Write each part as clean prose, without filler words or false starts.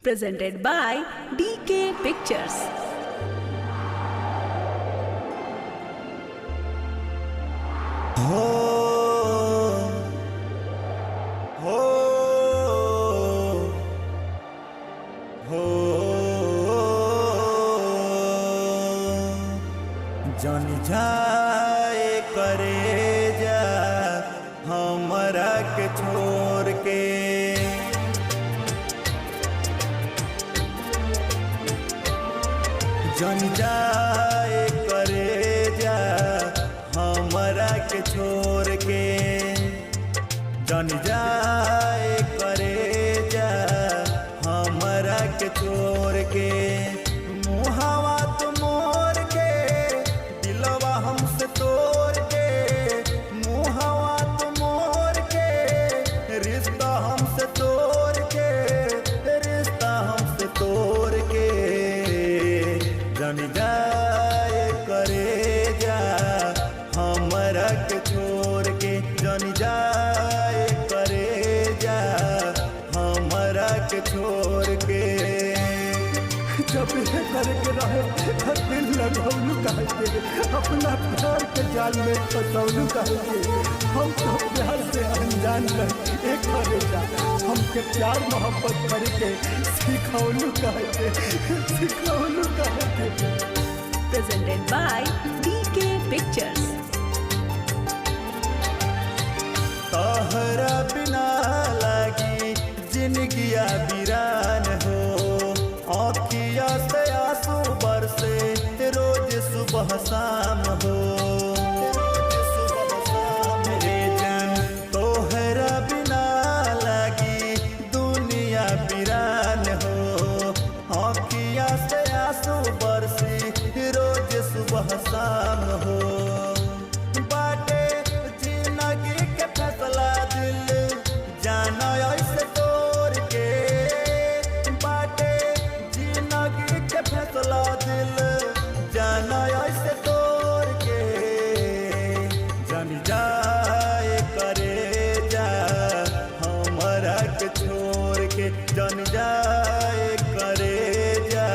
presented by DK Pictures. हो हो हो जन जाए करे जा हमरा के छोड़ के जन जाए करे जा हमरा के छोड़ के जन जाए करे जा हमरा के छोड़ के मुहावा तो मोर के दिलवा हमसे तोड़ के मुहावा तो मोर के रिश्ता हमसे तोड़ के रिश्ता हमसे तोड़ के जन जाए करे जा हमरा के छोड़ के जन जाए करे जा हमरा के छोड़ के जब ये करके रहे दिल लगौलू कहते अपना प्यार के जाल में फसौलू कहते हम तो प्यार से अनजान रहे एक करेगा हमके प्यार मोहब्बत करके सिखौलू कहते सिखौलू कहते। Presented by DK Pictures. तोहरा बिना लागी जिंदगिया वीरान हो आँखिया से आंसू बरसे रोज सुबह शाम हो रे जान तोहरा बिना लागी दुनिया वीरान हो आँखिया से आंसू बरसे रोज सुबह शाम हो बाटे जिंदगी के फैसला दिल जाना ऐसे तोड़ के बाटे जिंदगी के फैसला दिल जाना ऐसे तोड़ के जन जाए करे जा हमरा के छोड़ के जन जाए करे जा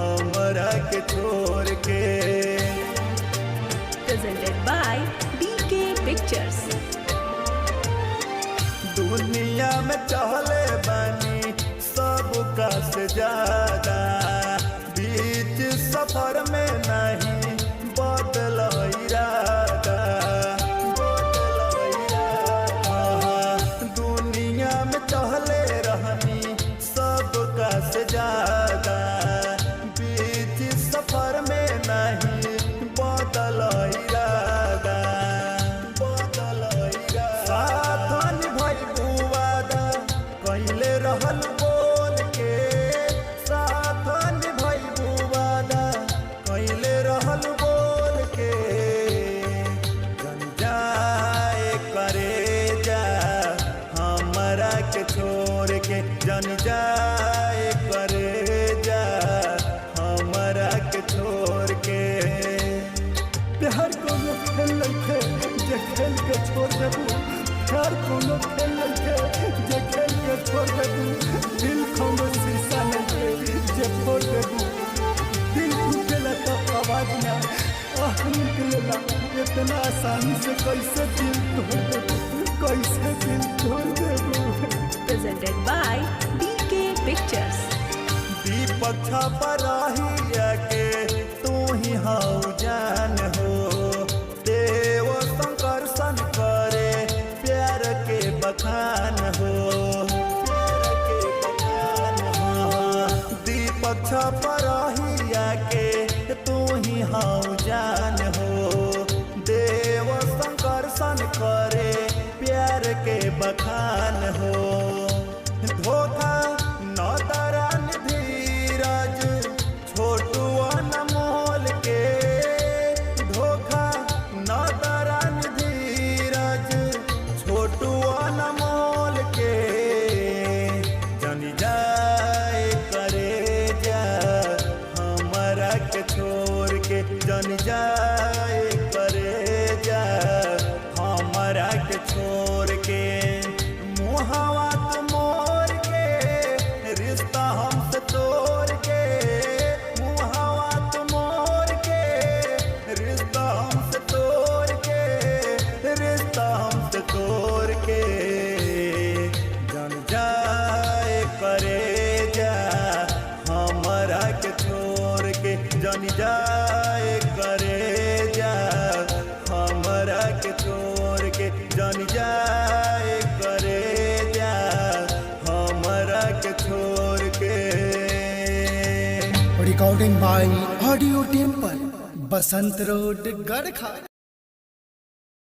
हमरा के छोड़ के Presented by DK Pictures. दुनिया में चहले बानी सब का से ज्यादा बीच सफर में नहीं बदल इरादा दुनिया में चहले रहनी सब का से ज्यादा बीच सफर में नहीं बदल इरादा साथ निभाई वादा कैले रहल बोल के साथ निभाई वादा कैले रहल बोल के जन जाए करे जा हमरा के छोड़ के जन जाए करे जा हमरा के छोड़ के प्यार कोनो खेल लखे जे खेल के छोड़ देबू प्यार कोनो खेल लखे जे खेल के छोड़ देबू दिल कोनो शीशा लखे जे फोड़ देबू दिल टूटेला तो आवाज ना आह निकलेला इतना आसानी से कैसे दिल तोड़ देबू कैसे दिल तोड़ देबू। Presented by DK Pictures. दीपक छपराहिया के तू ही हाउ जान हो देव शंकर सन करे प्यार के बखान हो दीपक छपराहिया के तू ही हाउ जान हो देव शंकर सन करे प्यार के बखान हो धोखा नौतरान धीरज छोटू अनमोल के धोखा नौतरान धीरज छोटू अनमोल के जन जाए करे जा हमरा के छोड़ के जन जाए करे जा हमरा के छोड़ के मुहावा तो मोर के रिश्ता हमसे तोड़ के मुहावा तुम मोड़ के, रिश्ता हमसे तोड़ के, रिश्ता हमसे तोड़ के, जन जाए करे जा हमरा के छोड़ के, जन जाए करे जा हमरा के छोड़ के, जन जाए करे जा हमरा के छोड़ के। Recording by audio temple, Basant road, Garkha.